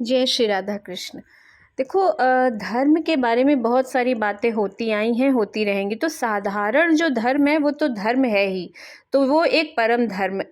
जय श्री राधा कृष्ण। देखो, धर्म के बारे में बहुत सारी बातें होती आई हैं, होती रहेंगी। तो साधारण जो धर्म है वो तो धर्म है ही। तो वो एक परम धर्म,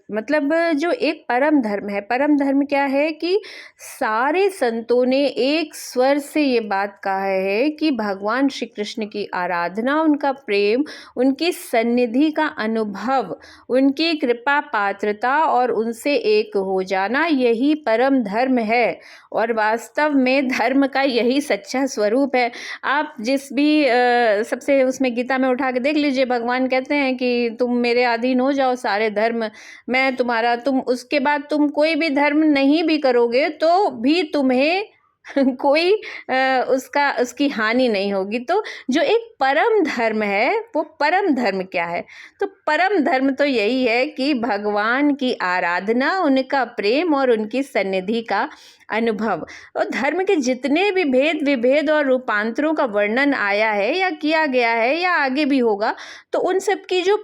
मतलब जो एक परम धर्म है, परम धर्म क्या है कि सारे संतों ने एक स्वर से ये बात कहा है कि भगवान श्री कृष्ण की आराधना, उनका प्रेम, उनकी सन्निधि का अनुभव, उनकी कृपा पात्रता और उनसे एक हो जाना, यही परम धर्म है। और वास्तव में धर्म का यही सच्चा स्वरूप है। आप जिस भी सबसे उसमें गीता में उठा के देख लीजिए, भगवान कहते हैं कि तुम मेरे अधीन हो जाओ, सारे धर्म मैं तुम्हारा, तुम उसके बाद तुम कोई भी धर्म नहीं भी करोगे तो भी तुम्हें कोई उसकी हानि नहीं होगी। तो जो एक परम धर्म है, वो परम धर्म क्या है? तो परम धर्म तो यही है कि भगवान की आराधना, उनका प्रेम और उनकी सन्निधि का अनुभव। और धर्म के जितने भी भेद विभेद और रूपांतरों का वर्णन आया है या किया गया है या आगे भी होगा, तो उन सब की जो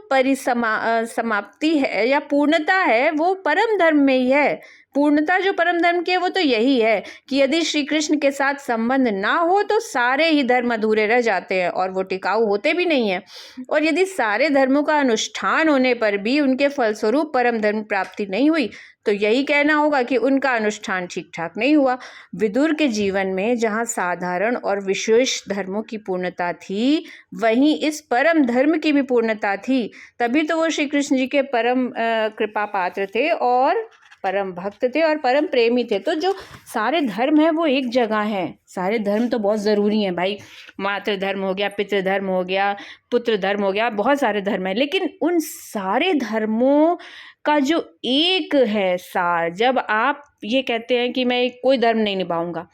समाप्ति है या पूर्णता है, वो परम धर्म में ही है। पूर्णता जो परम धर्म की है वो तो यही है कि यदि श्री कृष्ण के साथ संबंध ना हो तो सारे ही धर्म अधूरे रह जाते हैं और वो टिकाऊ होते भी नहीं हैं। और यदि सारे धर्मों का अनुष्ठान होने पर भी उनके फलस्वरूप परम धर्म प्राप्ति नहीं हुई, तो यही कहना होगा कि उनका अनुष्ठान ठीक ठाक नहीं हुआ। विदुर के जीवन में जहाँ साधारण और विशेष धर्मों की पूर्णता थी, वहीं इस परम धर्म की भी पूर्णता थी। तभी तो वो श्री कृष्ण जी के परम कृपा पात्र थे और परम भक्त थे और परम प्रेमी थे। तो जो सारे धर्म है वो एक जगह है। सारे धर्म तो बहुत ज़रूरी हैं भाई। मातृ धर्म हो गया, पितृ धर्म हो गया, पुत्र धर्म हो गया, बहुत सारे धर्म हैं। लेकिन उन सारे धर्मों का जो एक है सार, जब आप ये कहते हैं कि मैं कोई धर्म नहीं निभाऊंगा,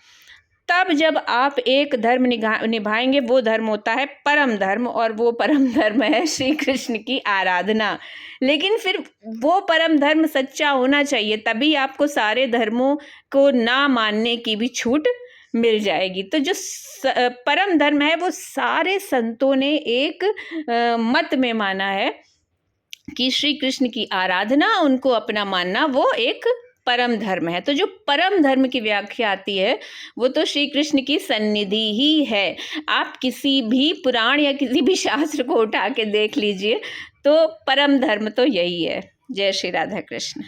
तब जब आप एक धर्म निभाएंगे, वो धर्म होता है परम धर्म। और वो परम धर्म है श्री कृष्ण की आराधना। लेकिन फिर वो परम धर्म सच्चा होना चाहिए, तभी आपको सारे धर्मों को ना मानने की भी छूट मिल जाएगी। तो जो परम धर्म है वो सारे संतों ने एक मत में माना है कि श्री कृष्ण की आराधना, उनको अपना मानना, वो एक परम धर्म है। तो जो परम धर्म की व्याख्या आती है वो तो श्री कृष्ण की सन्निधि ही है। आप किसी भी पुराण या किसी भी शास्त्र को उठा के देख लीजिए, तो परम धर्म तो यही है। जय श्री राधा कृष्ण।